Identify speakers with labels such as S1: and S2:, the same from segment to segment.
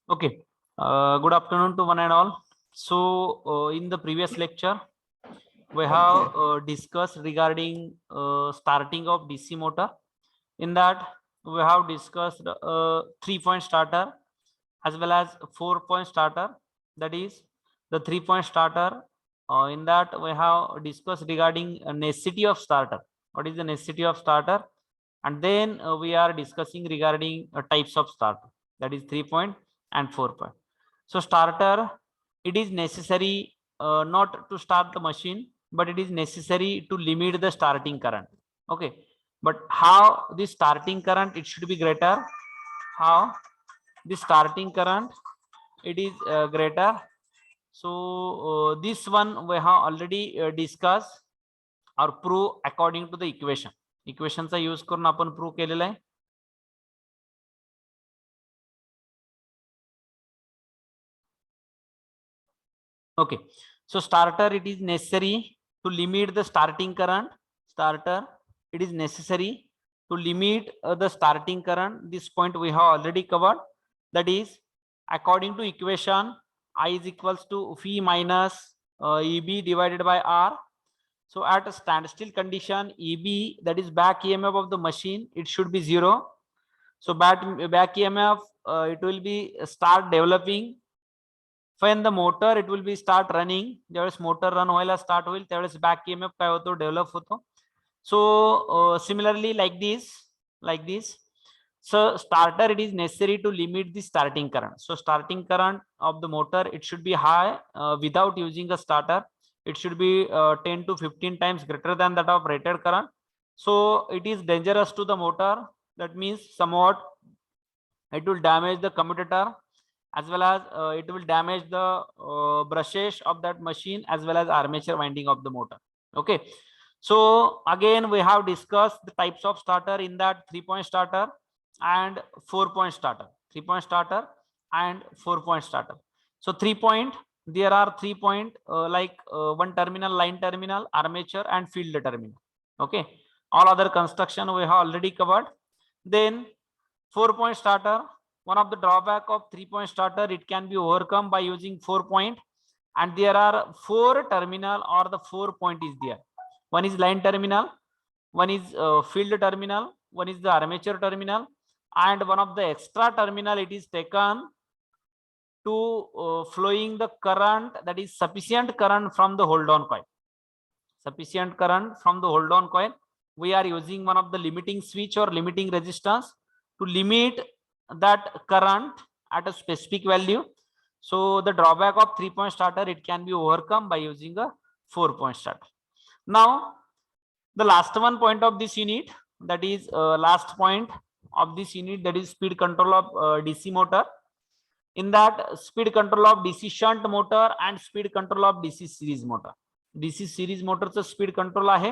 S1: Okay. Good afternoon to one and all. So, in the previous lecture, we have discussed regarding starting of DC motor. In that, we have discussed 3-point starter as well as 4-point starter. That is the 3-point starter. In that, we have discussed regarding necessity of starter. What is the necessity of starter? And then we are discussing regarding types of starter. That is 3-point and 4-point. So starter, it is necessary not to start the machine, but it is necessary to limit the starting current. Okay, but how the starting current it should be greater? How the starting current it is greater? So this one we have already discussed or prove according to the equation. इक्वेशनचा use करून आपण prove केलेला आहे. Okay, so starter it is necessary to limit the starting current. Starter it is necessary to limit the starting current. This point we have already covered. That is according to equation I is equals to phi minus EB divided by R. So at a standstill condition, EB, that is back EMF of the machine, it should be 0. So back EMF it will be start developing. When the motor it will be start running, ज्यावेळेस motor run व्हायला start होईल त्यावेळेस back EMF काय होतो, develop होतो. So similarly like this. So starter it is necessary to limit the starting current. So starting current of the motor it should be high without using a starter. It should be 10 to 15 times greater than that of rated current. So it is dangerous to the motor. That means somewhat it will damage the commutator as well as it will damage the brushes of that machine as well as armature winding of the motor. Okay, so again we have discussed the types of starter in that 3-point starter and 4-point starter. 3-point starter and 4-point starter. So 3-point, there are 3-point like one terminal, line terminal, armature and field terminal. Okay, all other construction we have already covered. Then 4-point starter, one of the drawback of 3-point starter, it can be overcome by using 4-point, and there are 4 terminal or the 4-point is there. One is line terminal, one is field terminal, one is the armature terminal, and one of the extra terminal it is taken to flowing the current, that is sufficient current from the hold on coil. Sufficient current from the hold on coil. We are using one of the limiting switch or limiting resistance to limit that current at a specific value. So the drawback of 3-point starter it can be overcome by using a 4-point starter. Now the last one point of this unit, that is last point of this unit, that is speed control of DC motor. In that speed control of DC shunt motor and speed control of DC series motor. DC series motorचं speed control आहे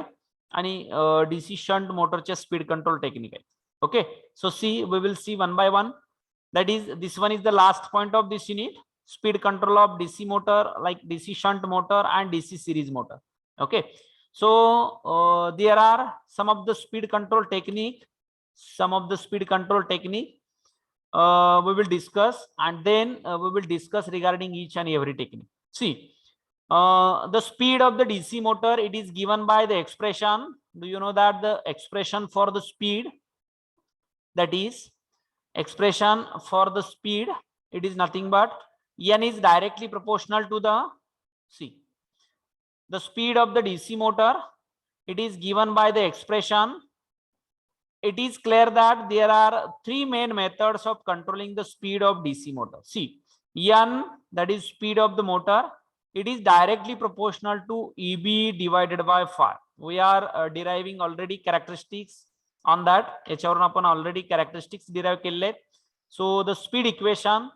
S1: आणि DC shunt motorचे speed control technique आहे. Okay, so see, we will see one by one. That is, this one is the last point of this unit, speed control of DC motor like DC shunt motor and DC series motor. Okay, so there are some of the speed control technique, we will discuss, and then we will discuss regarding each and every technique. See, the speed of the DC motor it is given by the expression. Do you know that the expression for the speed, that is expression for the speed, it is nothing but n is directly proportional to the the speed of the DC motor. It is given by the expression. It is clear that there are 3 main methods of controlling the speed of DC motor. See, n, that is speed of the motor, it is directly proportional to EB divided by phi. We are deriving already characteristics on that. याच्यावरून आपण already characteristics derive केले. So the speed equation,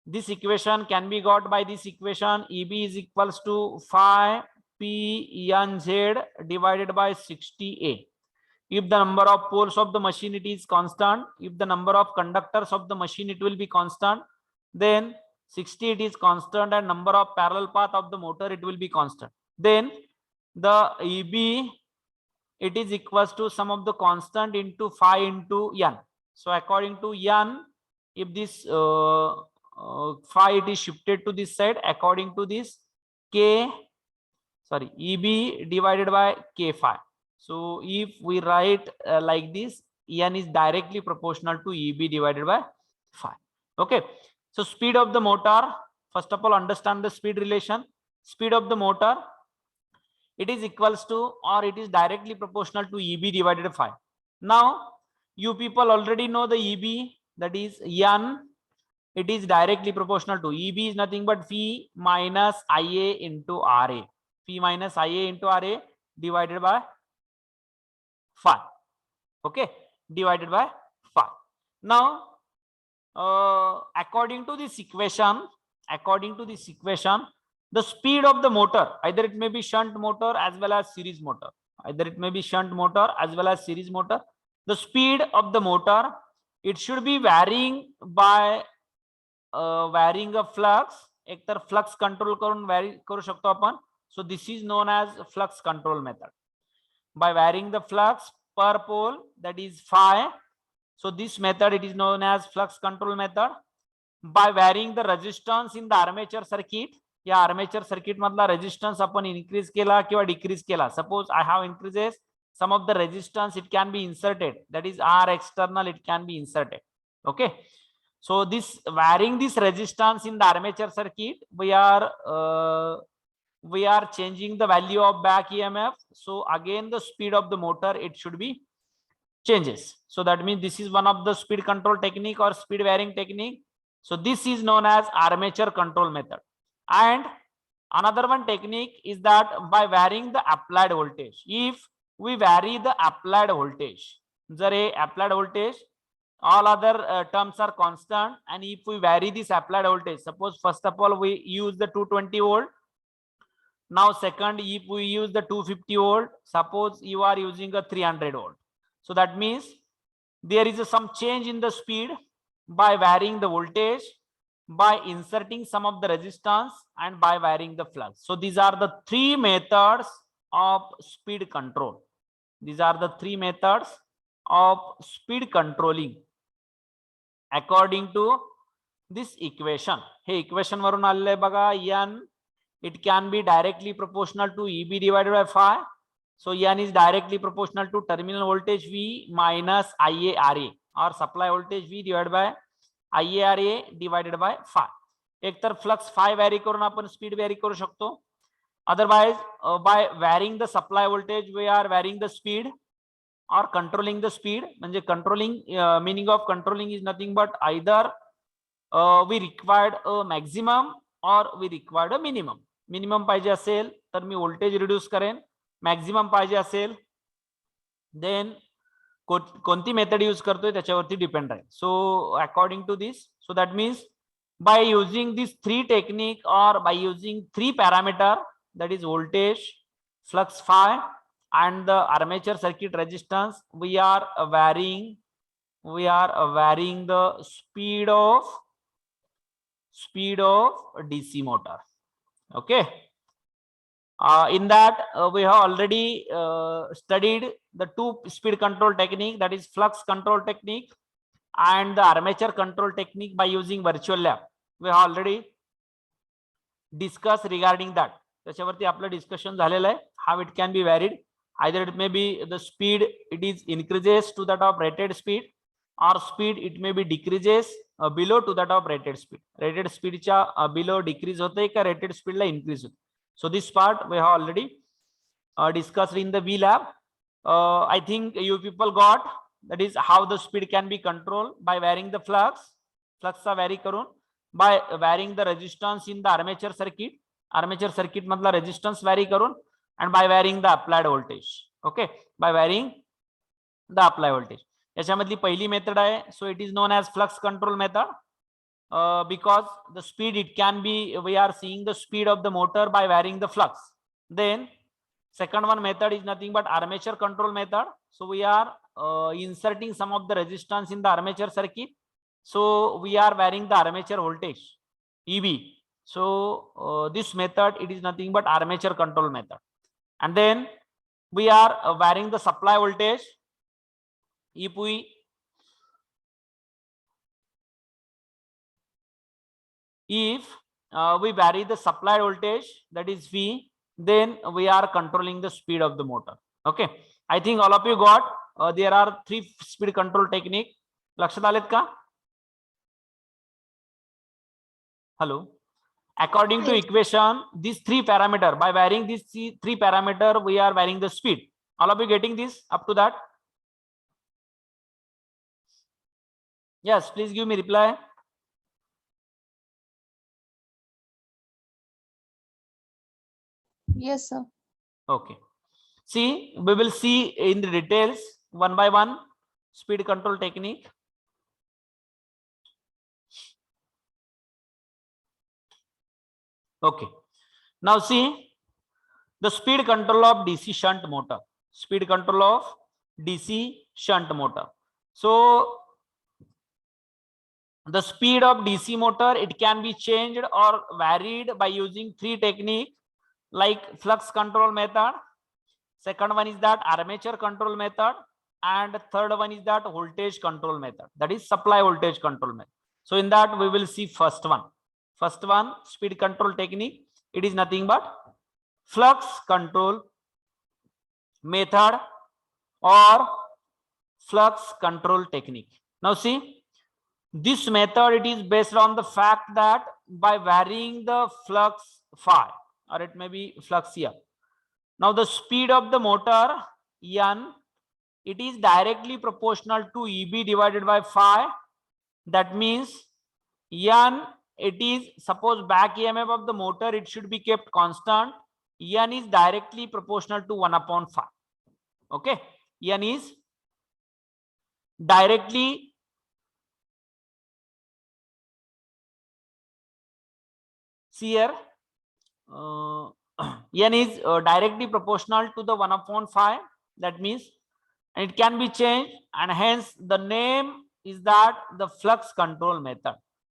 S1: this equation can be got by this equation. EB is equals to phi P N Z divided by 60A. If the number of poles of the machine it is constant, if the number of conductors of the machine it will be constant, then 60 it is constant, and number of parallel path of the motor it will be constant. Then the EB it is equals to sum of the constant into phi into n. So according to n, if this phi it is shifted to this side according to this EB divided by K phi. So if we write like this, N is directly proportional to EB divided by phi. Okay. So speed of the motor, first of all, understand the speed relation. Speed of the motor, it is equals to or it is directly proportional to EB divided by phi. Now, you people already know the EB, that is N. It is directly proportional to EB is nothing but phi minus Ia into Ra. Phi minus Ia into Ra divided by phi. Okay, divided by phi. Now, according to this equation, the speed of the motor, either it may be shunt motor as well as series motor. The speed of the motor, it should be varying by varying a flux. एक तर flux control करून vary करू शकतो आपण. So this is known as flux control method. By varying the flux per pole, that is phi. So this method it is known as flux control method. By varying the resistance in the armature circuit, या armature circuit मधला resistance आपण increase केला किंवा decrease केला. Suppose I have increases some of the resistance, it can be inserted, that is R external, it can be inserted. Okay. So this varying this resistance in the armature circuit, we are changing the value of back EMF. So again the speed of the motor, it should be changes. So that means this is one of the speed control technique or speed varying technique. So this is known as armature control method. And another one technique is that by varying the applied voltage. If we vary the applied voltage, applied voltage, all other terms are constant, and if we vary this applied voltage, suppose first of all we use the 220 volt. Now second, if we use the 250 volt, suppose you are using a 300 volt. So that means there is some change in the speed by varying the voltage, by inserting some of the resistance, and by varying the flux. So these are the three methods of speed control. These are the three methods of speed controlling according to this equation. Hey, equation वरून आलेले बघा, N it can be directly proportional to EB divided by phi. So N is directly proportional to terminal voltage V minus IaRa, or supply voltage V divided by IaRa divided by phi. एक तर flux phi vary करून आपण speed vary करू शकतो. Otherwise, by varying the supply voltage, we are varying the speed or controlling the speed. म्हणजे controlling, meaning of controlling is nothing but either we required a maximum or we required a minimum. Minimum पाहिजे असेल तर मी voltage reduce करेन. Maximum पाहिजे असेल then कोणती method use करतोय त्याच्यावरती डिपेंड आहे. So according to this, so that means by using these three technique or by using three parameter, that is voltage, flux phi, and the armature circuit resistance, we are varying the speed of DC motor. Okay. In that we have already studied the two speed control technique, that is flux control technique and the armature control technique by using virtual lab. We have already discussed regarding that. त्याच्यावरती आपलं discussion झालेलं आहे. How it can be varied, either it may be the speed it is increases to that of rated speed, or speed it may be decreases below to that of rated speed. Rated speed च्या below decrease होते का rated speed ला increase होते. So this part we have already discussed in the V lab. I think you people got, that is how the speed can be controlled by varying the flux चा vary करून, by varying the resistance in the armature circuit मधला resistance vary करून, and by varying the applied voltage. Okay, by varying the applied voltage. याच्यामधली पहिली method आहे, so it is known as flux control method. Because the speed it can be, we are seeing the speed of the motor by varying the flux. Then second one method is nothing but armature control method. So we are inserting some of the resistance in the armature circuit. So we are varying the armature voltage EB. So this method it is nothing but armature control method. And then we are varying the supply voltage. If we if we vary the supply voltage, that is V, then we are controlling the speed of the motor. Okay, I think all of you got there are 3 speed control technique. लक्षात आलेत का? Hello. According to equation, these 3 parameter, by varying these 3 parameter, we are varying the speed. All of you getting this up to that? Yes, please give me reply.
S2: Yes, sir.
S1: Okay. See, we will see in the details one by one speed control technique. Okay. Now see the speed control of DC shunt motor. Speed control of DC shunt motor. So the speed of DC motor, it can be changed or varied by using 3 techniques like flux control method. Second one is that armature control method, and third one is that voltage control method, that is supply voltage control method. So in that we will see first one speed control technique. It is nothing but flux control method or flux control technique. Now see, this method, it is based on the fact that by varying the flux phi, or it may be flux here. Now the speed of the motor N, it is directly proportional to EB divided by phi. That means N, it is, suppose back EMF of the motor, it should be kept constant. N is directly proportional to 1 upon phi. Okay, N is directly here. N is directly proportional to the 1 upon phi. That means, and it can be changed, and hence the name is that the flux control method.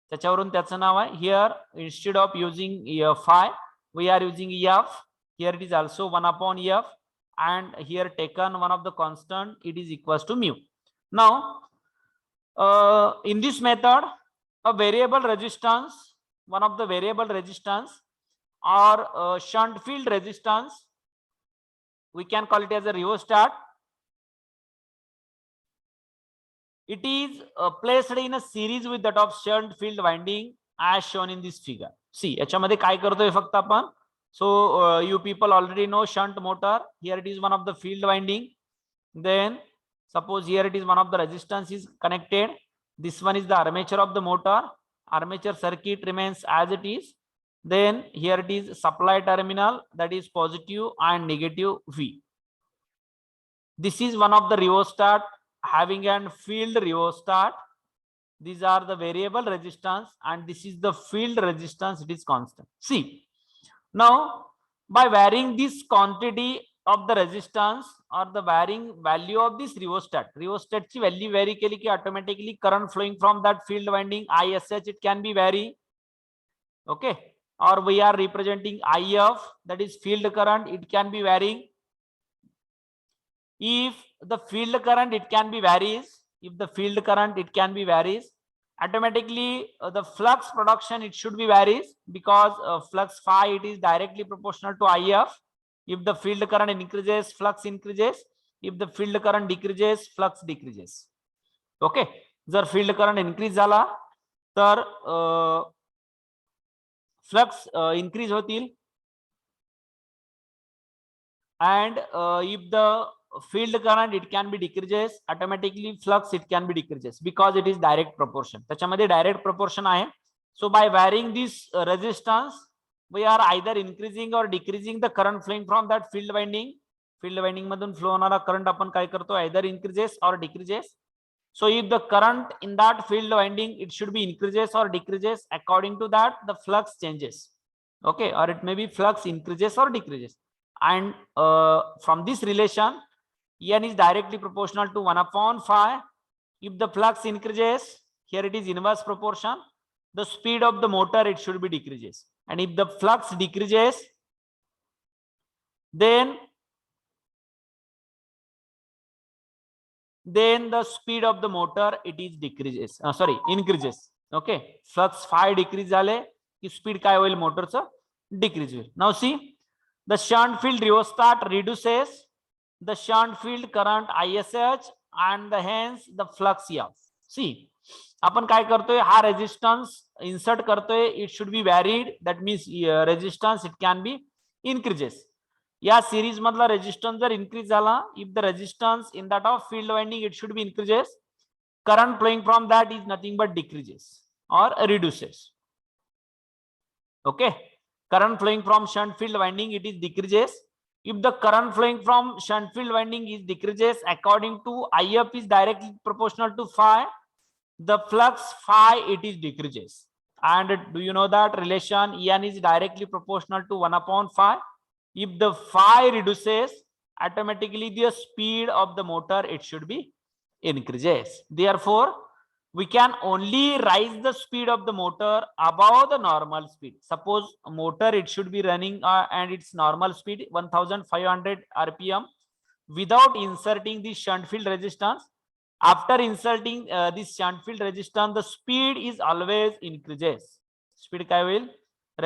S1: त्याच्यावरून त्याचं नाव आहे. Here instead of using phi, we are using F. Here it is also 1 upon F, and here taken one of the constant, it is equals to mu. Now in this method, a variable resistance, one of the variable resistance or shunt field resistance, we can call it as a rheostat. It is placed in a series with that of shunt field winding as shown in this figure. See, याच्यामध्ये काय करतोय फक्त आपण. So you people already know shunt motor. Here it is one of the field winding. Then suppose here it is one of the resistance is connected. This one is the armature of the motor. Armature circuit remains as it is. Then here it is supply terminal, that is positive and negative V. This is one of the rheostat having an field rheostat. These are the variable resistance, and this is the field resistance, it is constant. See, now by varying this quantity of the resistance or the varying value of this rheostat ची value vary केली की automatically current flowing from that field winding ISH, it can be vary. Okay, or we are representing IF, that is field current, it can be varying. If the field current, it can be varies, if the field current, it can be varies, automatically the flux production, it should be varies, because flux phi, it is directly proportional to IF. If the field current increases, flux increases. If the field current decreases, flux decreases. Okay, जर field current increase झाला तर flux increase होतील, and if the field current, it can be decreases, automatically flux, it can be decreases, because it is direct proportion. त्याच्यामध्ये direct proportion आहे. So by varying this resistance, we are either increasing or decreasing the current flowing from that field winding. Field winding मधून flow होणारा current आपण काय करतो, either increases or decreases. So if the current in that field winding, it should be increases or decreases, according to that the flux changes. Okay, or it may be flux increases or decreases. And from this relation, N is directly proportional to 1 upon phi. If the flux increases, here it is inverse proportion, the speed of the motor, it should be decreases. And if the flux decreases, then the speed of the motor, it is decreases, increases. Okay, flux phi decrease झाले की speed काय होईल मोटरचं decrease होईल. Now see the shunt field rheostat reduces the shunt field current ISH and the hence the flux EF. See, आपण काय करतोय हा resistance insert करतोय. It should be व्हॅरिड, that means resistance it can B increases. या series मधला resistance जर increase झाला, if the resistance in that of field winding it should be increases, current flowing from that is nothing but decreases or reduces. Okay, current flowing from shunt field winding it is decreases. If the current flowing from shunt field winding is decreases according to IF is directly proportional to phi, the flux phi it is decreases. And do you know that relation En is directly proportional to 1 upon phi? If the phi reduces, automatically the speed of the motor it should be increases. Therefore, we can only raise the speed of the motor above the normal speed. Suppose motor it should be running and its normal speed 1500 rpm without inserting the shunt field resistance. After inserting this shunt field resistance, the speed is always increases. Speed काय होईल,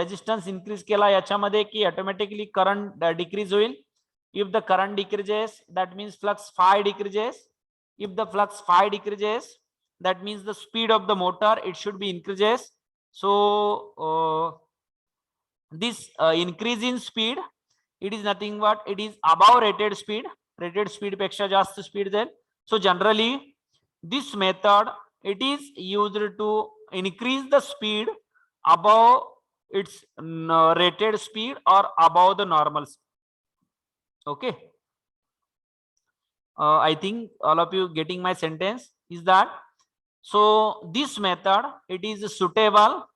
S1: resistance increase केला याच्यामध्ये की automatically current decrease होईल. If the current decreases, that means flux phi decreases. If the flux phi decreases, that means the speed of the motor it should be increases. So this increase in speed it is nothing but it is above rated speed. Rated speed पेक्षा जास्त speed जाईल. So generally this method it is used to increase the speed above its rated speed or above the normal speed. Okay, I think all of you getting my sentence is that. So this method it is suitable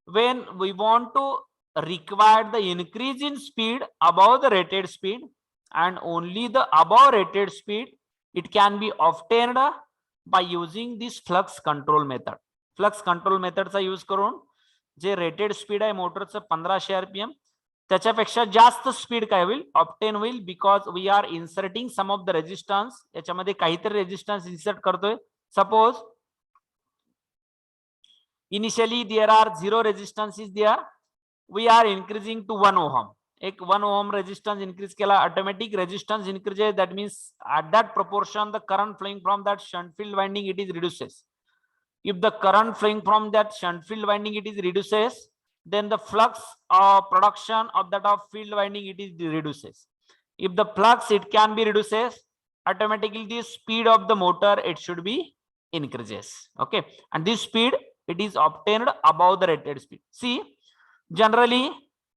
S1: when we want to require the increase in speed above the rated speed, and only the above rated speed it can be obtained by using this flux control method. Flux control method चा use करून जे rated speed आहे मोटरचं 1500 rpm त्याच्यापेक्षा जास्त speed काय होईल obtain होईल, because we are inserting some of the resistance. याच्यामध्ये काहीतरी रेजिस्टन्स इन्सर्ट करतोय. Suppose initially there are 0 resistance is there, we are increasing to 1 ohm. एक 1 ohm resistance increase केला, automatic resistance increases, that means at that proportion the current flowing from that shunt field winding it is reduces. If the current flowing from that shunt field winding it is reduces, then the flux production of that of field winding it is reduces. If the flux it can be reduces, automatically the speed of the motor it should be increases. Okay, and this speed it is obtained above the rated speed. See, generally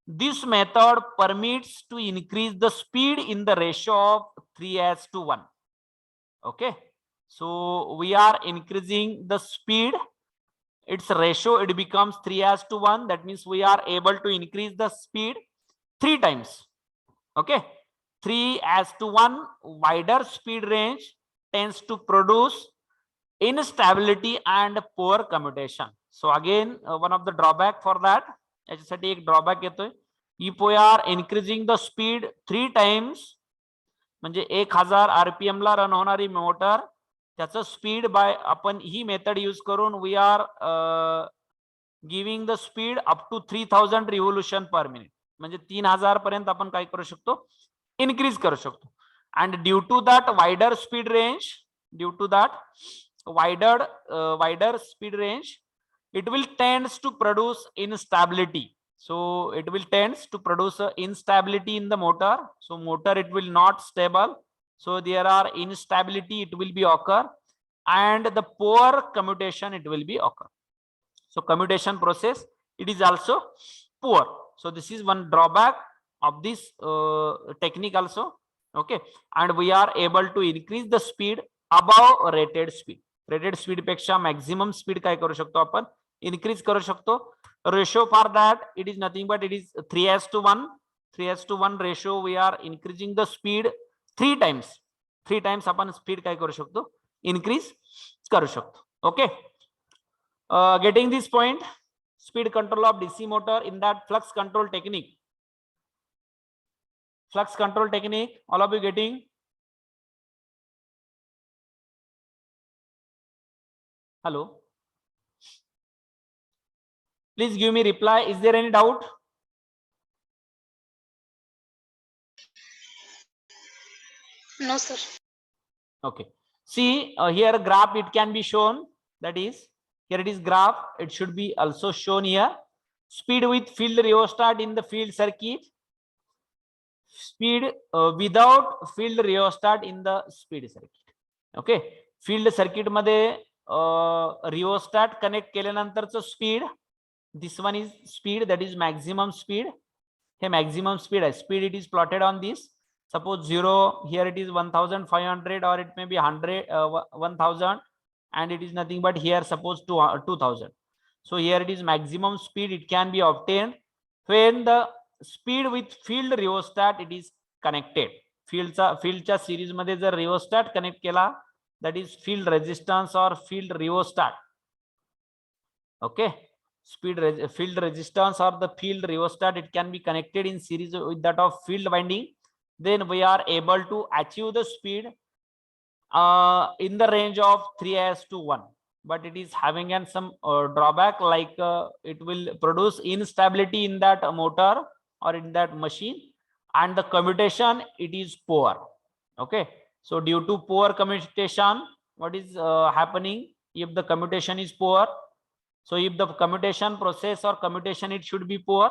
S1: this method permits to increase the speed in the ratio of 3:1. Okay, so we are increasing the speed, its ratio it becomes 3:1. That means we are able to increase the speed 3 times. Okay, 3:1 wider speed range tends to produce instability and poor commutation. So again one of the drawback for that, याच्यासाठी एक drawback येतोय. if we are increasing the speed 3 times म्हणजे 1000 rpm ला run होणारी motor त्याचं speed by आपण ही method use करून we are giving the speed up to 3000 revolution per minute, म्हणजे 3000 पर्यंत आपण काय करू शकतो इनक्रीज करू शकतो. and due to that wider speed range, due to that wider speed range, it will tends to produce instability. So it will tends to produce instability in the motor. So motor it will not stable, so there are instability it will be occur, and the poor commutation it will be occur. So commutation process it is also poor. So this is one drawback of this technique also. Okay, and we are able to increase the speed above rated speed. Rated speed पेक्षा maximum speed काय करू शकतो आपण increase करू शकतो. Ratio for that it is nothing but it is 3:1. 3:1 ratio we are increasing the speed 3 times. 3 times आपण speed काय करू शकतो increase करू शकतो. Okay, getting this point, speed control of DC motor in that flux control technique. Flux control technique, all of you getting? Hello. Please give me reply. Is there any doubt?
S2: No, sir.
S1: Okay. See here graph it can be shown. That is, here it is graph. It should be also shown here. Speed with field rheostat in the field circuit. Speed without field rheostat in the speed circuit. Okay. Field circuit मध्ये rheostat connect केल्यानंतरचं speed. This one is speed, that is maximum speed. Hey, maximum speed is speed. It is plotted on this. Suppose 0, here it is 1500, or it may be 100, 1000, and it is nothing but here suppose 2000. So here it is maximum speed. It can be obtained when the speed with field rheostat it is connected. Fieldच्या series मध्ये जर rheostat connect केला, that is field resistance or field rheostat. Okay. Field resistance or the field rheostat, it can be connected in series with that of field winding. Then we are able to achieve the speed in the range of 3:1. But it is having some drawback, like it will produce instability in that motor or in that machine, and the commutation it is poor. Okay. So due to poor commutation, what is happening if the commutation is poor? So if the commutation process or commutation it should be poor,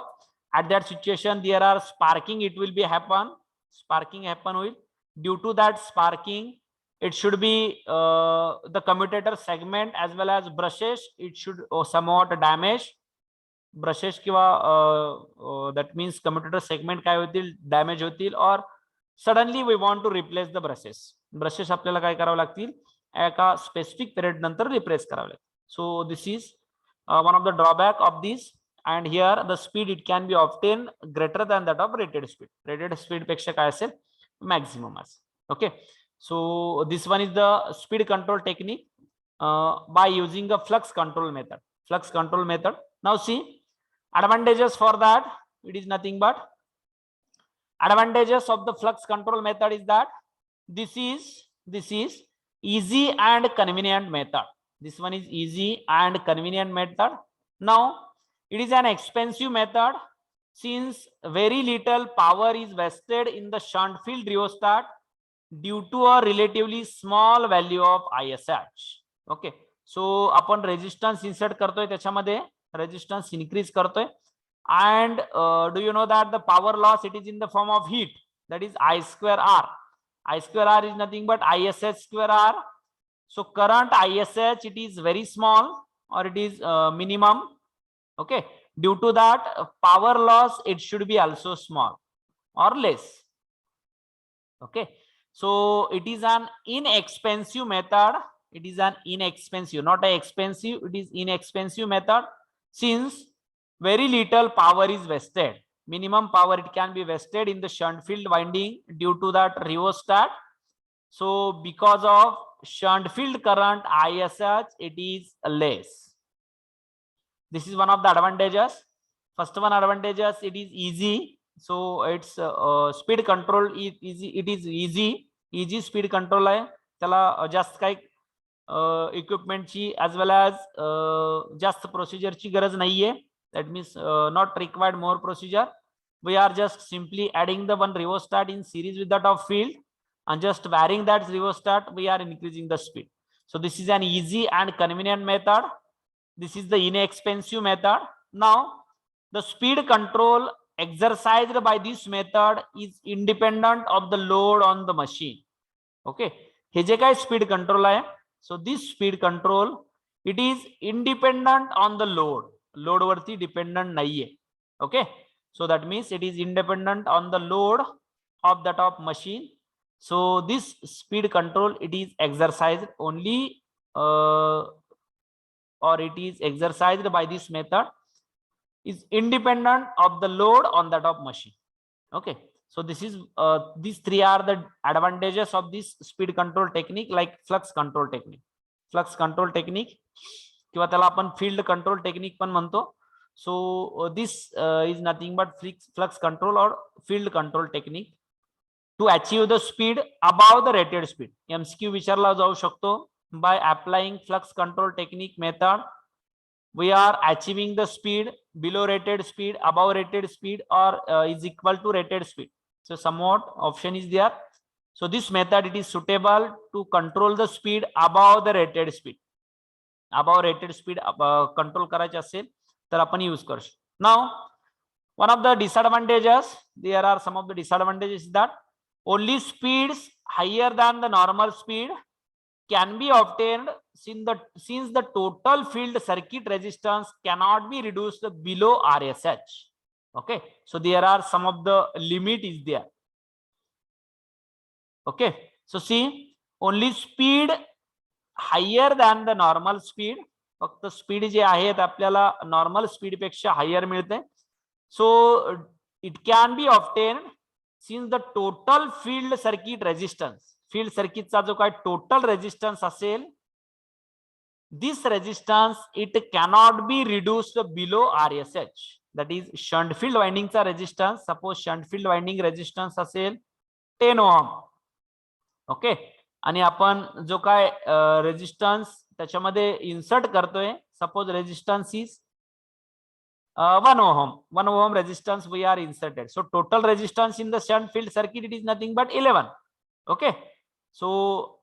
S1: at that situation there are sparking, it will be happen. Sparking happen will. Due to that sparking, it should be the commutator segment as well as brushes. It should somewhat damage. Brushes किंवा that means commutator segment काय होतील, damage होतील, or suddenly we want to replace the brushes. Brushes आपल्याला काय करावं लागतील, एका specific period नंतर replace करावं लागतील. So this is one of the drawback of this. And here the speed it can be obtained greater than that of rated speed. Rated speed पेक्षा काय असेल, maximum असेल. Okay. So this one is the speed control technique by using a flux control method. Flux control method. Now see advantages for that. It is nothing but advantages of the flux control method is that this is easy and convenient method. This one is easy and convenient method. Now it is an expensive method since very little power is wasted in the shunt field rheostat due to a relatively small value of ISH. Okay. So आपण resistance insert करतोय, त्याच्यामध्ये resistance increase करतोय, and do you know that the power loss it is in the form of heat, that is I square R. I square R is nothing but ISH square R. So current ISH it is very small or it is minimum. Okay. Due to that power loss it should be also small or less. Okay. So it is an inexpensive method. It is an inexpensive, not an expensive, it is inexpensive method since very little power is wasted. Minimum power it can be wasted in the shunt field winding due to that rheostat. So because of shunt field current ISH it is less. This is one of the advantages. First one advantages, it is easy. So its speed control is easy. It is easy speed control आहे. त्याला जास्त काही equipment ची as well as जास्त procedure ची गरज नाहीये. That means not required more procedure. We are just simply adding the one rheostat in series with that of field and just varying that rheostat, we are increasing the speed. So this is an easy and convenient method. This is the inexpensive method. Now the speed control exercised by this method is independent of the load on the machine. Okay. हे जे काय speed control आहे, so this speed control it is independent on the load. Load वरती dependent नाहीये. Okay. So that means it is independent on the load of that of machine. So this speed control it is exercised only or it is exercised by this method is independent of the load on that of machine. Okay. So this is these three are the advantages of this speed control technique, like flux control technique. Flux control technique किंवा त्याला आपण field control technique पण म्हणतो. So this is nothing but flux control or field control technique to achieve the speed above the rated speed. MCQ विचारला जाऊ शकतो by applying flux control technique method. we are achieving the speed below rated speed, above rated speed, or is equal to rated speed. So somewhat option is there. So this method, it is suitable to control the speed above the rated speed. Above rated speed control करायचे असेल तर आपण use करू शकतो. Now one of the disadvantages, there are some of the disadvantages, that only speeds higher than the normal speed can be obtained since the total field circuit resistance cannot be reduced below RSH. Okay, so there are some of the limit is there. Okay, so see, only speed higher than the normal speed, फक्त speed जे आहेत आपल्याला normal speed पेक्षा higher मिळते. So it can B obtained since the total field circuit resistance, field सर्किटचा जो काय total resistance असेल, this resistance it cannot be reduced below RSH, that is shunt field winding चा resistance. Suppose shunt field winding resistance असेल 10 ohm. Okay, आणि आपण जो काय रेजिस्टन्स त्याच्यामध्ये इन्सर्ट करतोय, suppose resistance is 1 ohm resistance we are inserted. So total resistance in the shunt field circuit, it is nothing but 11. Okay, so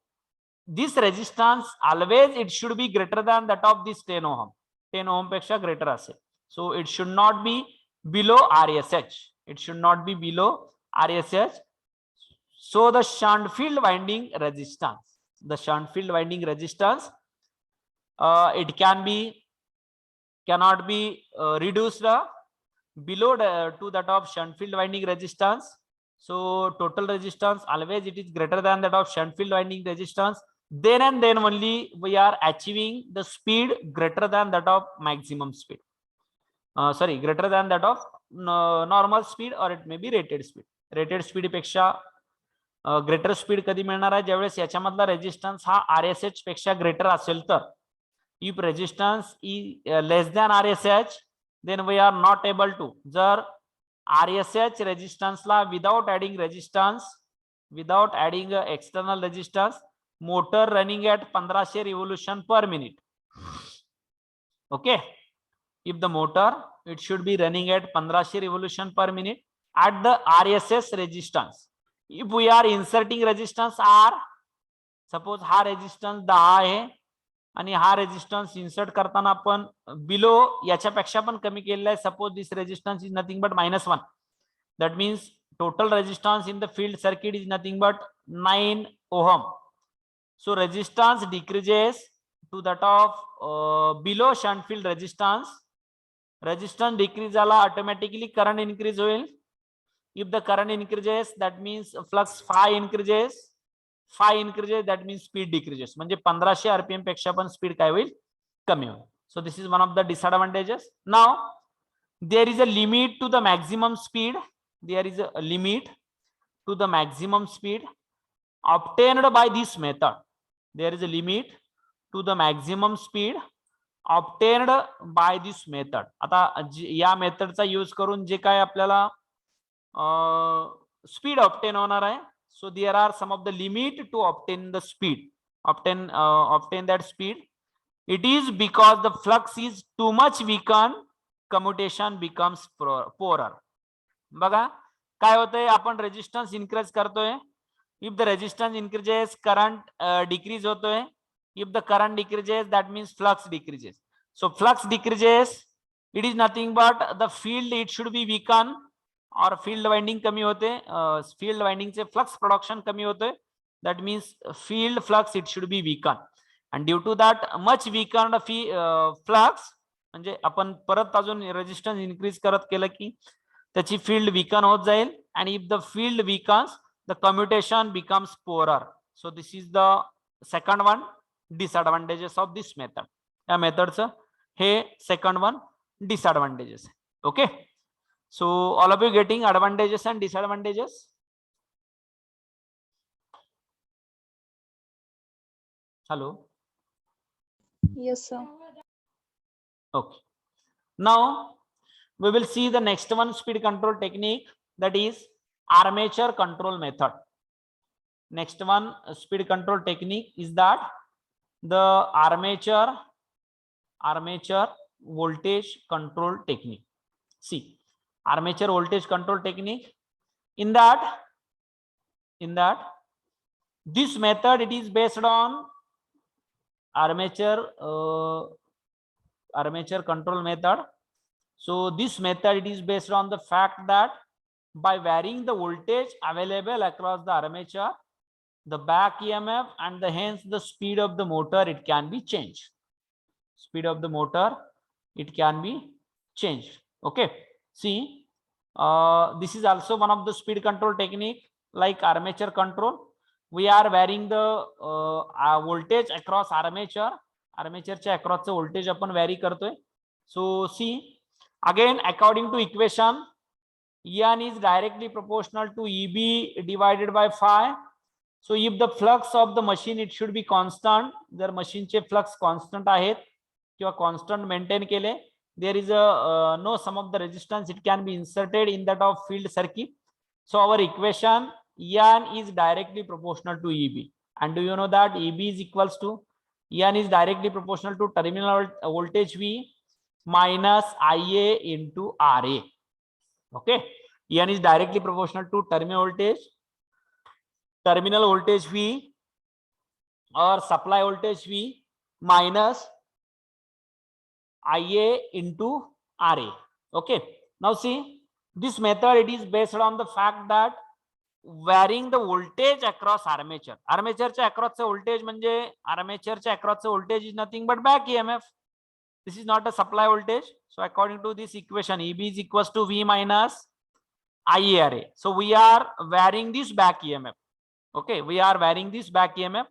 S1: this resistance always it should be greater than that of this 10 ohm. 10 ohm पेक्षा greater असेल. So it should not be below RSH. It should not be below RSH. So the shunt field winding resistance, the shunt field winding resistance, it cannot be reduced below to that of shunt field winding resistance. So total resistance always it is greater than that of shunt field winding resistance. Then and then only we are achieving the speed greater than that of maximum speed. Sorry, greater than that of normal speed, or it may be rated speed. Rated speed पेक्षा greater speed कधी मिळणार आहे, ज्यावेळेस याच्यामधला resistance हा RSH पेक्षा greater असेल तर. If resistance is less than RSH, then we are not able to. जर RSH रेजिस्टन्सला without adding resistance, without adding external resistance, motor running at 1500 revolution per minute. Okay, if the motor it should be running at 1500 revolution per minute at the RSS resistance. If we are inserting resistance R, suppose हा resistance 10 आहे आणि हा resistance insert करताना आपण below याच्यापेक्षा पण कमी केलेला आहे. Suppose this resistance is nothing but -1. That means total resistance in the field circuit is nothing but 9 ohm. So resistance decreases to that of below shunt field resistance. Resistance decrease झाला, automatically current increase होईल. If the current increases, that means flux phi increases. Phi increases, that means speed decreases. म्हणजे 1500 RPM पेक्षा पण speed काय होईल, कमी होईल. So this is one of the disadvantages. Now there is a limit to the maximum speed. There is a limit to the maximum speed obtained by this method. There is a limit to the maximum speed obtained by this method. आता या मेथडचा use करून जे काय आपल्याला speed obtain होणार आहे. So there are some of the limit to obtain the speed, obtain that speed. It is because the flux is too much weakened, commutation becomes poorer. बघा काय होतंय, आपण रेजिस्टन्स इन्क्रीज करतोय. If the resistance increases, current decrease होतोय. If the current decreases, that means flux decreases. So flux decreases, it is nothing but the field it should be weakened, और field winding कमी होते, field winding से flux production कमी होते. That means field flux it should be weakened, and due to that much weakened flux, म्हणजे आपण परत अजून resistance increase करत केलं की त्याची field weaken होत जाईल. And if the field weakens, the commutation becomes poorer. So this is the second one disadvantages of this method. या मेथडचं हे second one disadvantages. Okay, so all of you getting advantages and disadvantages? Hello.
S2: Yes, sir.
S1: Okay, now we will see the next one speed control technique, that is armature control method. Next one speed control technique is that the armature voltage control technique. See, armature voltage control technique. In that, this method, it is based on armature control method. So this method, it is based on the fact that by varying the voltage available across the armature, the back EMF and the hence the speed of the motor, it can be changed. Speed of the motor, it can be changed. Okay. See, this is also one of the speed control technique like armature control. We are varying the voltage across armature. Armature across the voltage आपण vary करतोय. So see, again according to equation, En is directly proportional to Eb divided by phi. So if the flux of the machine, it should be constant. जर machine चे flux constant आहेत किंवा constant maintain केले, there is a no sum of the resistance, it can be inserted in that of field circuit. So our equation, En is directly proportional to Eb, and do you know that Eb is equals to, En is directly proportional to terminal voltage V minus Ia into Ra. Okay, En is directly proportional to terminal voltage V or supply voltage V minus Ia into Ra. Okay, now see, this method, it is based on the fact that varying the voltage across armature. Armature च्या across चे voltage म्हणजे armature च्या across चे voltage is nothing but back EMF. This is not a supply voltage. So according to this equation, Eb is equals to V minus IaRa. So we are varying this back EMF. Okay, we are varying this back EMF.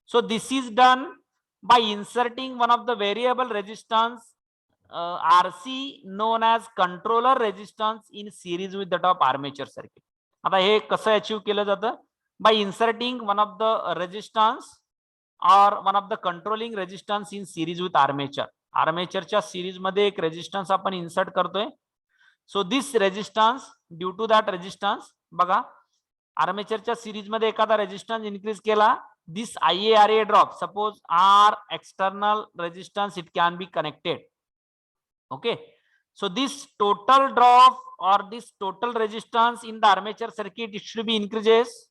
S1: So this is done by inserting one of the variable resistance RC known as controller resistance in series with that of armature circuit. आता हे कसं achieve केलं जातं? By inserting one of the resistance or one of the controlling resistance in series with armature. आर्मेचरच्या series मध्ये एक resistance आपण insert करतोय. So this resistance, due to that resistance, बघा आर्मेचरच्या सिरीज मध्ये एखादा रेजिस्टन्स इन्क्रीज केला, this IaRa drop, suppose R external resistance, it can be connected. Okay, so this total drop or this total resistance in the armature circuit, it should be increases.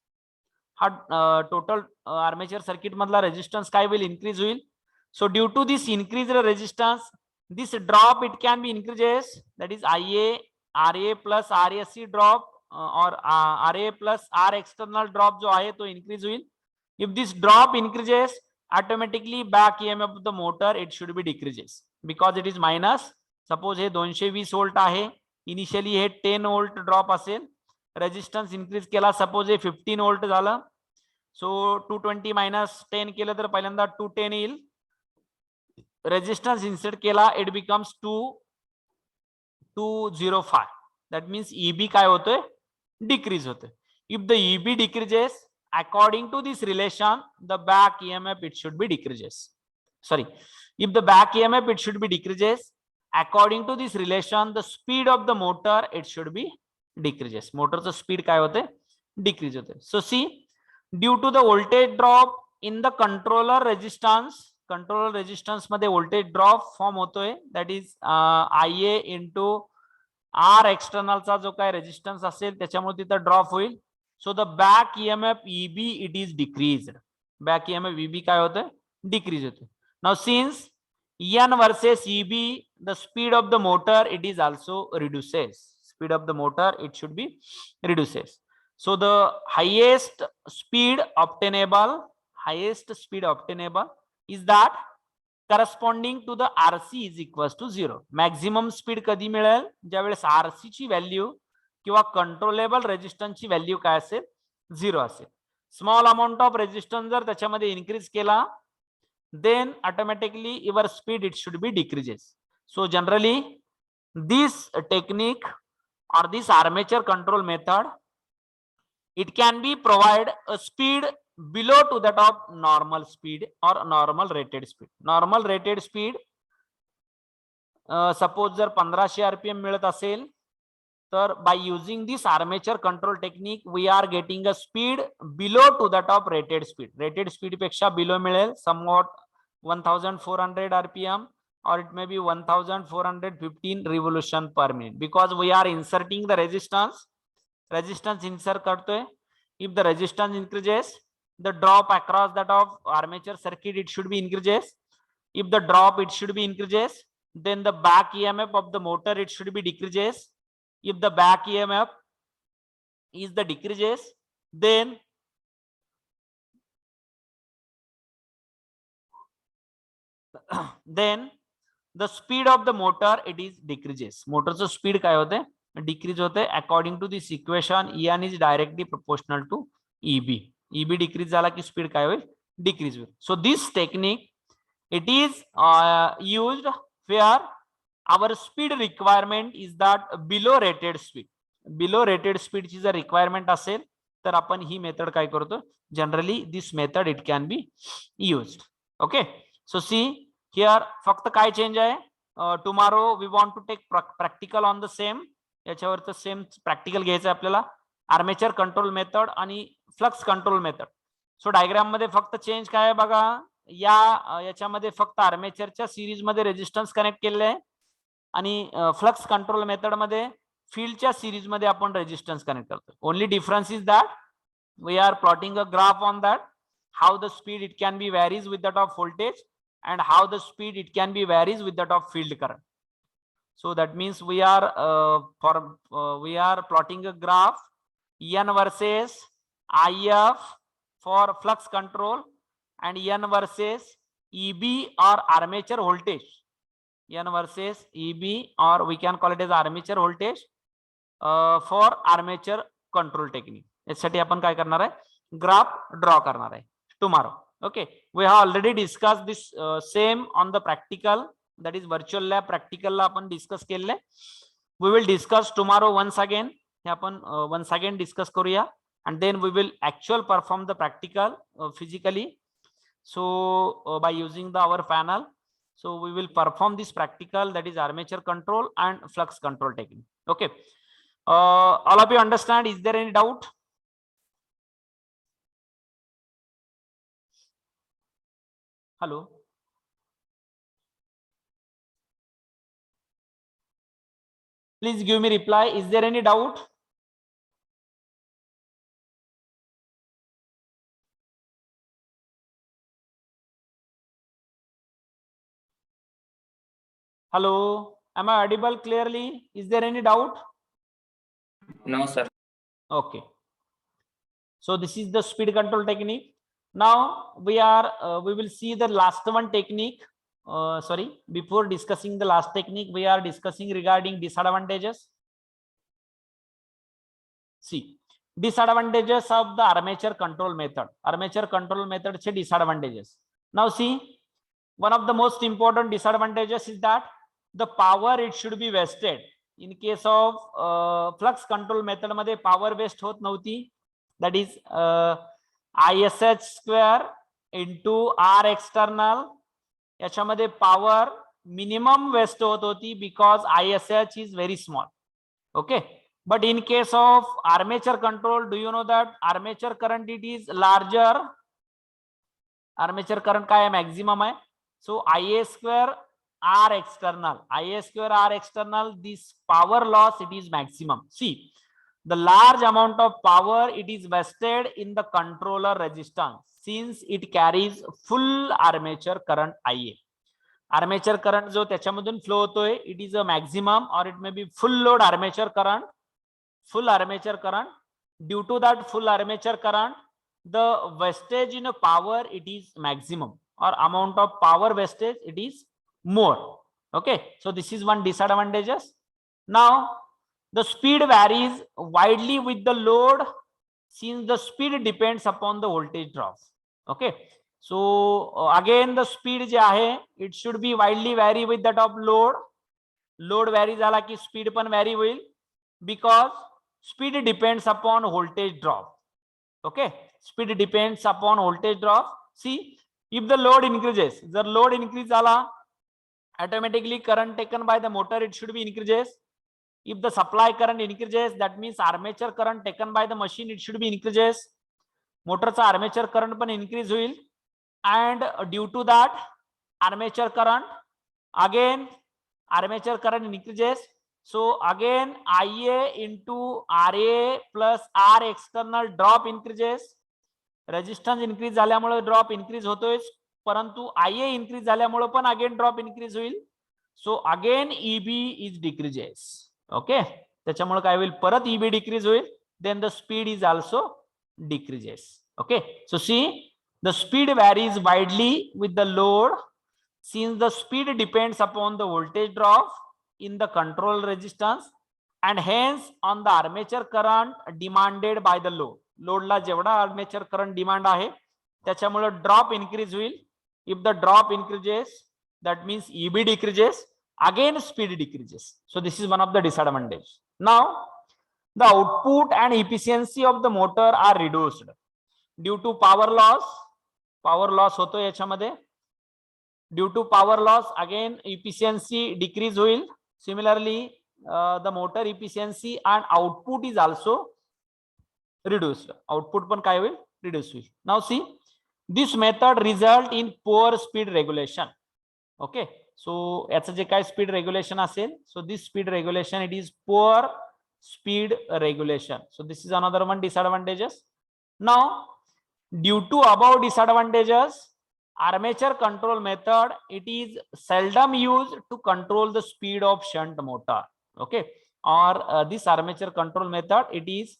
S1: Total armature circuit मधला resistance काय will increase होईल. So due to this increased resistance, this drop, it can be increases, that is Ra plus Rse drop or Ra plus R external drop जो आहे तो increase होईल. If this drop increases, automatically back EMF of the motor, it should be decreases because it is minus. Suppose hey 220 volt आहे, initially हे 10 volt drop असेल, resistance increase केला, suppose हे 15 volt झालं, so 220 minus 10 केलं तर पहिल्यांदा 210 येईल. Resistance insert केला, it becomes 205. That means EB काय होतोय? Decrease होतोय. If the EB decreases, according to this relation, the back EMF, it should be decreases. Sorry, if the back EMF, it should be decreases, according to this relation, the speed of the motor, it should be decreases. Motorचं speed काय होते? Decrease होते. So see, due to the voltage drop in the controller resistance मध्ये voltage drop form होतोय, that is Ia into R external चा जो काय resistance असेल त्याच्यामुळे तिथं drop होईल. So the back EMF EB, it is decreased. Back EMF EB काय होतंय? Decrease होतोय. Now since N versus EB, the speed of the motor, it is also reduces. Speed of the motor, it should be reduces. So the highest speed obtainable is that corresponding to the RC is equals to 0. Maximum speed कधी मिळेल? ज्यावेळेस RC ची value किंवा controllable resistance ची value काय असेल? 0 असेल. Small amount of resistance जर त्याच्यामध्ये इन्क्रीज केला, then automatically your speed, it should be decreases. So generally this technique or this armature control method, it can be provide a speed below to that of normal speed or normal rated speed. Normal rated speed suppose जर 1500 RPM मिळत असेल, तर by using this armature control technique, we are getting a speed below to that of rated speed. Rated speed पेक्षा below मिळेल somewhat 1400 RPM or it may be 1415 revolution per minute, because we are inserting the resistance. Resistance insert करतोय. If the resistance increases, the drop across that of armature circuit, it should be increases. If the drop, it should be increases, then the back EMF of the motor, it should be decreases. If the back EMF is the decreases, then the speed of the motor, it is decreases. Motorचं speed काय होते? Decrease होते. According to this equation, En is directly proportional to Eb. Eb decrease झाला की speed काय होईल? Decrease होईल. So this technique, it is used where our speed requirement is that below rated speed. Below rated speed ची जर requirement असेल तर आपण ही मेथड काय करतो? Generally this method it can be used. Okay, so see here फक्त काय चेंज आहे? Tomorrow we want to take practical on the same. याच्यावरचं सेम प्रॅक्टिकल घ्यायचं आहे आपल्याला. आर्मेचर कंट्रोल मेथड आणि flux control method. So diagram मध्ये फक्त चेंज काय आहे बघा, याच्यामध्ये फक्त आर्मेचरच्या सिरीज मध्ये रेजिस्टन्स कनेक्ट केलेले आहे आणि फ्लक्स कंट्रोल मेथड मध्ये फील्डच्या सिरीज मध्ये आपण रेजिस्टन्स कनेक्ट करतो. Only difference is that we are plotting a graph on that how the speed it can be varies with that of voltage and how the speed it can be varies with that of field current. So that means we are plotting a graph N versus IF for flux control and N versus EB or armature voltage. N versus EB, or we can call it as armature voltage for armature control technique. यासाठी आपण काय करणार आहे? Graph draw करणार आहे tomorrow. Okay, we have already discussed this same on the practical, that is virtual lab practical ला आपण discuss केले. We will discuss tomorrow once again. हे आपण once again discuss करूया and then we will actual perform the practical physically. So by using our panel, so we will perform this practical, that is armature control and flux control technique. Okay, all of you understand? Is there any doubt? Hello. Please give me reply. Is there any doubt? Hello. Am I audible clearly? Is there any doubt?
S3: No, sir.
S1: Okay. So this is the speed control technique. Now we will see the last one technique. Sorry, before discussing the last technique, we are discussing regarding disadvantages. See, disadvantages of the armature control method. Armature control method che disadvantages. Now see, one of the most important disadvantages is that the power, it should be wasted. In case of flux control method मध्ये power waste होत नव्हती. That is ISH square into R external. याच्यामध्ये power minimum waste होत होती because ISH is very small. Okay, but in case of armature control, do you know that armature current it is larger? Armature current काय आहे? Maximum आहे. So IA square R external, IA square R external, this power loss it is maximum. See, the large amount of power it is wasted in the controller resistance since it carries full armature current IA. Armature current जो त्याच्यामधून flow होतोय, it is a maximum or it may be full load armature current. Full armature current. Due to that full armature current, the wastage in a power it is maximum, or amount of power wastage it is more. Okay, so this is one disadvantages. Now the speed varies widely with the load since the speed depends upon the voltage drop. Okay, so again the speed जे आहे it should be widely vary with that of load. Load vary झाला की speed पण vary होईल because speed depends upon voltage drop. Okay, speed depends upon voltage drop. See, if the load increases, the load increase झाला, automatically current taken by the motor it should be increases. If the supply current increases, that means armature current taken by the machine it should be increases. मोटरचा armature current पण increase होईल, and due to that armature current Again, armature current increases. So again, IA into RA plus R external drop increases. Resistance increase झाल्यामुळे drop increase होतोय, परंतु IA increase झाल्यामुळे पण again drop increase होईल. So again EB is decreases. Okay, त्याच्यामुळे काय होईल, परत EB डिक्रीज होईल. Then the speed is also decreases. Okay, so see the speed varies widely with the load since the speed depends upon the voltage drop in the control resistance and hence on the armature current demanded by the load. लोडला जेवढा armature current demand आहे त्याच्यामुळे drop increase होईल. If the drop increases that means EB decreases, again speed decreases. So this is one of the disadvantage. Now the output and efficiency of the motor are reduced due to power loss. Power loss होतो याच्यामध्ये. Due to power loss, again efficiency decrease will. Similarly, the motor efficiency and output is also reduced. Output पण काय होईल, reduce होईल. Now see, this method result in poor speed regulation. Okay, so याचं जे काय speed regulation असेल, so this speed regulation it is poor speed regulation. So this is another one disadvantages. Now due to above disadvantages, armature control method it is seldom used to control the speed of shunt motor. Okay, or this armature control method it is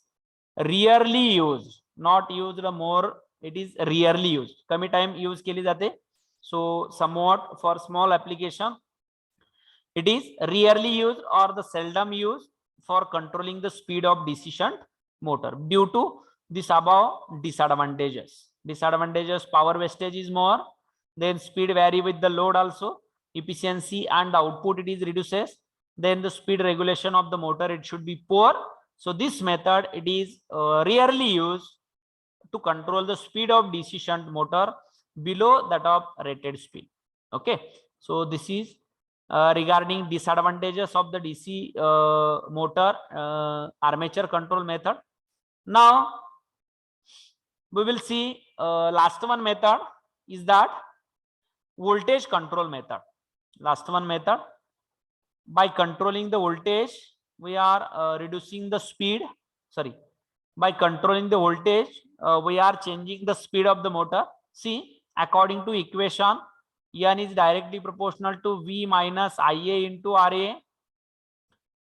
S1: rarely used, not used more, it is rarely used. कमी time use केली जाते. So somewhat for small application it is rarely used or the seldom used for controlling the speed of DC shunt motor due to this above disadvantages. Disadvantages, power wastage is more, then speed vary with the load also, efficiency and the output it is reduces, then the speed regulation of the motor it should be poor. So this method it is rarely used to control the speed of DC shunt motor below that of rated speed. Okay, so this is regarding disadvantages of the DC motor armature control method. Now we will see last one method is that voltage control method. Last one method, by controlling the voltage we are reducing the speed, sorry, by controlling the voltage we are changing the speed of the motor. See, according to equation, N is directly proportional to V minus IA into RA.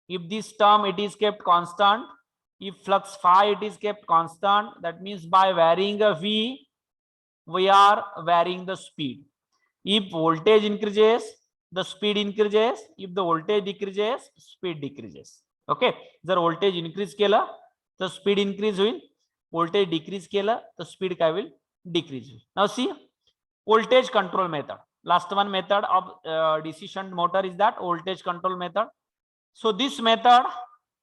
S1: If this term it is kept constant, if flux phi it is kept constant, that means by varying a V we are varying the speed. If voltage increases, the speed increases. If the voltage decreases, speed decreases. Okay, जर voltage increase केला तर speed increase होईल, voltage decrease केला तर speed काय होईल, decrease होईल. Now see, voltage control method. Last one method of DC shunt motor is that voltage control method. So this method,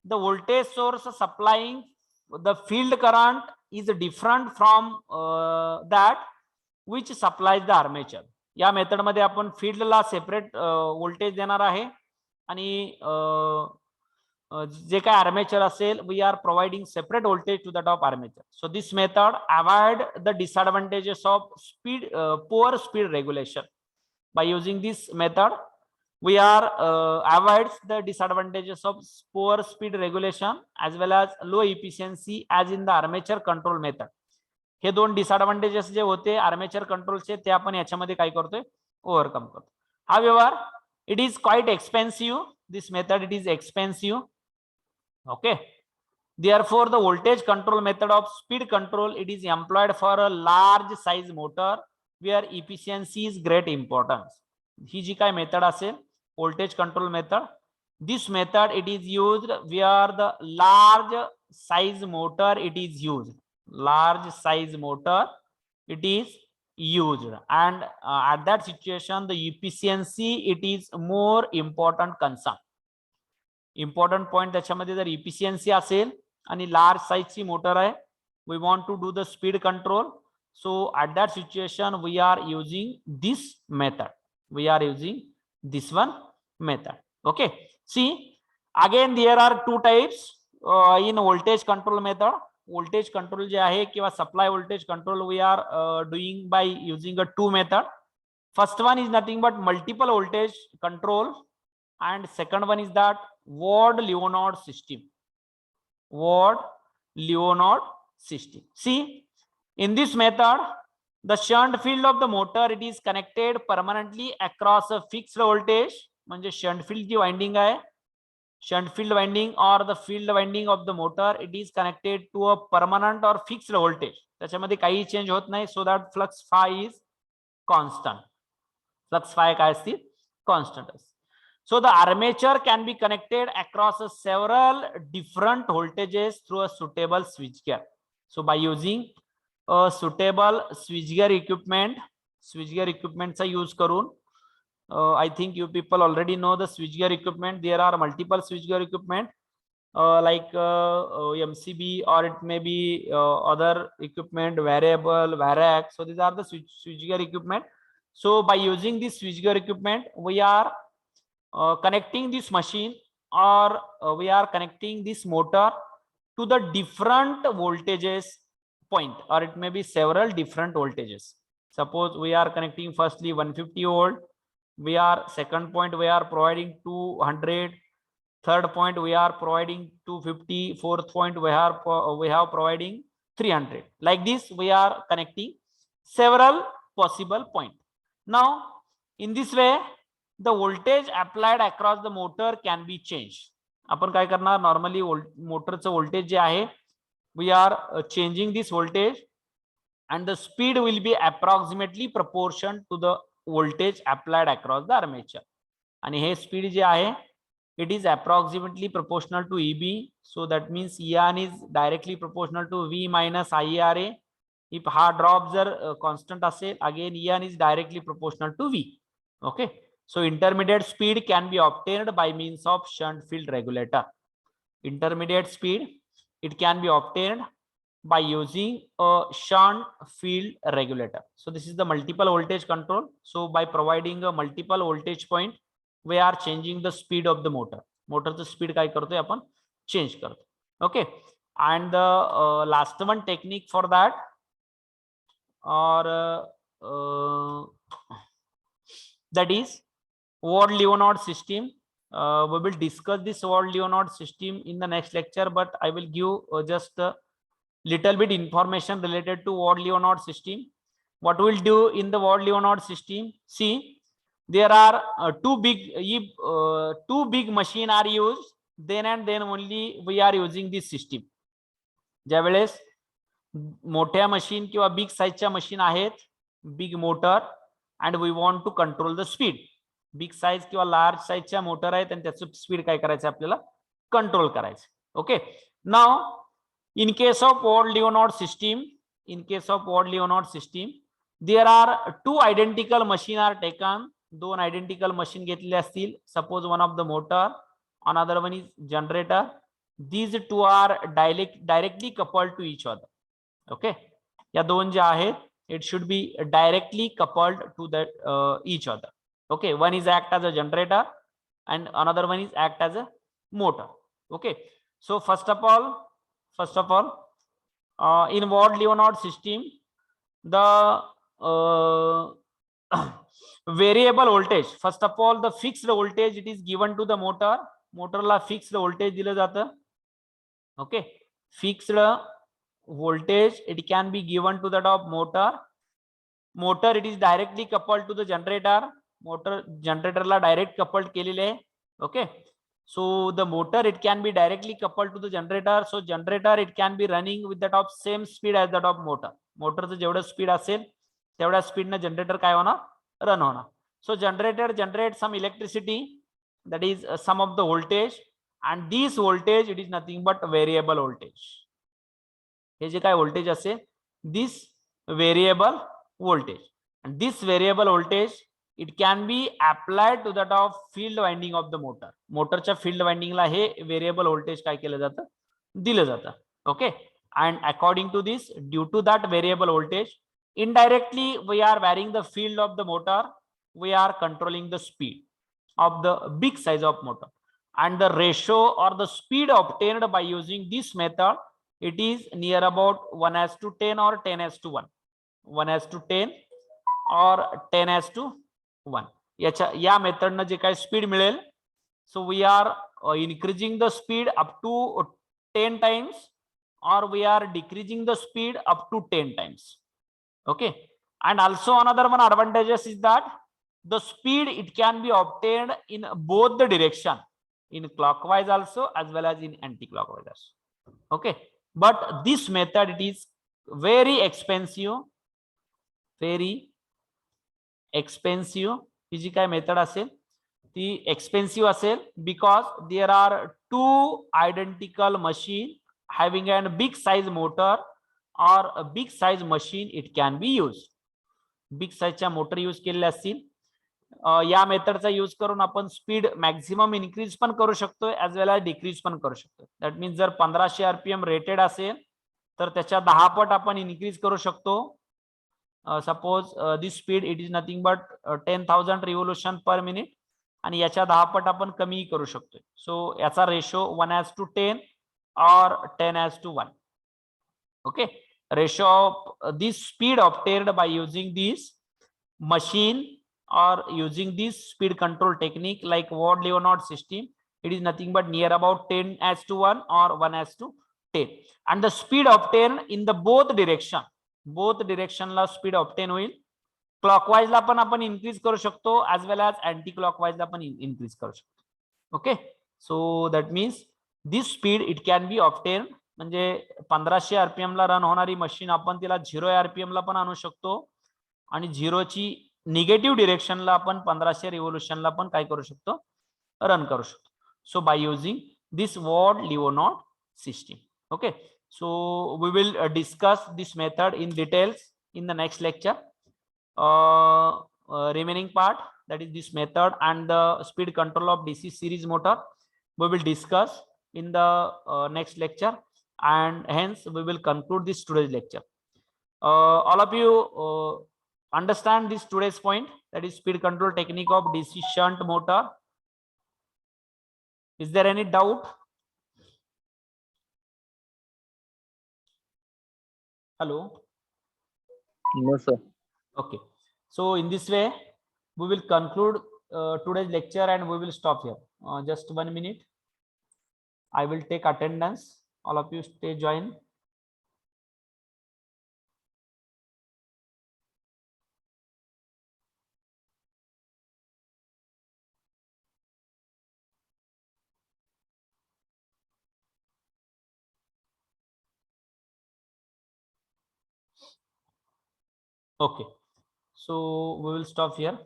S1: the voltage source supplying the field current is different from that which supplies the armature. या method मध्ये आपण फील्डला separate voltage देणार आहे आणि जे काय armature असेल we are providing separate voltage to that of armature. So this method avoid the disadvantages of speed poor speed regulation. By using this method we are avoids the disadvantages of poor speed regulation as well as low efficiency as in the armature control method. हे दोन disadvantages जे होते armature कंट्रोलचे ते आपण याच्यामध्ये काय करतोय, overcome करतो. However, it is quite expensive. This method it is expensive. Okay, therefore the voltage control method of speed control it is employed for a large size motor where efficiency is great importance. ही जी काय method असेल voltage control method, this method it is used where the large size motor it is used. Large size motor it is used and at that situation the efficiency it is more important concern. Important point त्याच्यामध्ये जर efficiency असेल आणि large size ची motor आहे, we want to do the speed control, so at that situation we are using this method, we are using this one method. Okay, see again there are two types in voltage control method. Voltage control जे आहे किंवा supply voltage control we are doing by using a two method. First one is nothing but multiple voltage control, and second one is that Ward-Leonard system. Ward-Leonard system. See, in this method, the shunt field of the motor, it is connected permanently across a fixed voltage. म्हणजे shunt field जी winding आहे, shunt field winding or the field winding of the motor, it is connected to a permanent or fixed voltage. त्याच्यामध्ये काही change होत नाही, so that flux phi is constant. Flux phi काय असतील? Constant असते. So the armature can be connected across several different voltages through a suitable switchgear. So by using a suitable switchgear equipment चा use करून, I think you people already know the switchgear equipment. There are multiple switchgear equipment like MCB, or it may be other equipment, variable, Varac. So these are the switchgear equipment. So by using this switchgear equipment, we are connecting this machine, or we are connecting this motor to the different voltages point, or it may be several different voltages. Suppose we are connecting firstly 150 volt, we are second point we are providing 200, third point we are providing 250, fourth point we have providing 300. Like this we are connecting several possible points. Now in this way the voltage applied across the motor can be changed. आपण काय करणार, normally मोटरचं voltage जे आहे, we are changing this voltage, and the speed will be approximately proportion to the voltage applied across the armature. आणि हे speed जे आहे, it is approximately proportional to EB. So that means EN is directly proportional to V minus IARA. If हा drop जर constant असेल, again EN is directly proportional to V. Okay. So intermediate speed can be obtained by means of shunt field regulator. Intermediate speed, it can be obtained by using a shunt field regulator. So this is the multiple voltage control. So by providing a multiple voltage point, we are changing the speed of the motor. Motor speed काय करतोय आपण change करतो. Okay. And the last one technique for that, or that is Ward-Leonard system. We will discuss this Ward-Leonard system in the next lecture, but I will give just a little bit information related to Ward-Leonard system. What we'll do in the Ward-Leonard system, see, there are two big machine are used, then and then only we are using this system. ज्यावेळेस मोठ्या machine किंवा big साइजच्या machine आहेत, big motor, and we want to control the speed. Big size किंवा large साइजच्या motor आहेत आणि त्याचं speed काय करायचं आपल्याला कंट्रोल करायचं. Okay. Now in case of Ward-Leonard system, there are two identical machine are taken. दोन identical machine घेतलेले असतील. Suppose one of the motor, another one is generator. These two are directly coupled to each other. Okay. या दोन जे आहेत, it should be directly coupled to the each other. Okay. One is act as a generator and another one is act as a motor. Okay. So first of all, in Ward-Leonard system, the variable voltage, first of all, the fixed voltage, it is given to the motor. Motor La fixed voltage दिलं जातं. Okay. Fixed voltage, it can be given to that of motor. Motor, it is directly coupled to the generator. Motor generator La direct coupled केलेले आहे. Okay. So the motor, it can be directly coupled to the generator. So generator, it can be running with that of same speed as that of motor. Motor चं जेवढं speed असेल तेवढ्या speed ने generator काय होणार, run होणार. So generator generates some electricity, that is some of the voltage, and this voltage, it is nothing but variable voltage. हे जे काय voltage असेल, this variable voltage, and this variable voltage, it can be applied to that of field winding of the motor. मोटरच्या field winding ला हे variable voltage काय केलं जातं, दिलं जातं. Okay. And according to this, due to that variable voltage, indirectly we are varying the field of the motor, we are controlling the speed of the big size of motor, and the ratio or the speed obtained by using this method, it is near about 1:10 or 10:1, 1:10 or 10:1. 1. या मेथडनं जे काय speed मिळेल, so we are increasing the speed up to 10 times or we are decreasing the speed up to 10 times. Okay, and also another one advantages is that the speed it can be obtained in both the direction, in clockwise also as well as in anti-clockwise also. Okay, but this method it is very expensive, very expensive. ही जी काय method असेल ती expensive असेल, because there are 2 identical machine having an big size motor और a big size machine it can be use. Big साइजच्या motor use केलेल्या असतील. या मेथडचा यूज करून आपण स्पीड मॅक्झिमम इन्क्रीज पण करू शकतोय ऍज वेल एज डिक्रीज पण करू शकतोय. दॅट मीन्स जर 1500 RPM रेटेड असेल तर त्याच्या 10 पट आपण इन्क्रीज करू शकतो. Suppose this speed it is nothing but 10,000 revolution per minute आणि याच्या 10 पट आपण कमी करू शकतोय. सो याचा ratio 1:10 or 10:1. Okay, ratio of this speed obtained by using this machine or using this speed control technique like Ward-Leonard system, it is nothing but near about 10:1 or 1:10. And the speed obtained in the both direction ला speed obtain होईल. Clockwise ला पण आपण increase करू शकतो as well as anti clockwise ला पण increase करू शकतो. Okay, so that means this speed it can be obtain. म्हणजे 1500 RPM ला रन होणारी मशीन आपण तिला 0 RPM ला पण आणू शकतो आणि 0ची निगेटिव्ह डिरेक्शनला आपण 1500 रिव्होल्यूशनला पण काय करू शकतो, रन करू शकतो. So by using this Ward-Leonard system. Okay, so we will discuss this method in details in the next lecture. Remaining part, that is this method and the speed control of DC series motor, we will discuss in the next lecture, and hence we will conclude this today's lecture. All of you understand this today's point, that is speed control technique of DC shunt motor. Is there any doubt? Hello?
S3: No, sir.
S1: Okay, so in this way we will conclude today's lecture and we will stop here. Just 1 minute, I will take attendance. All of you stay join. Okay, so we will stop here.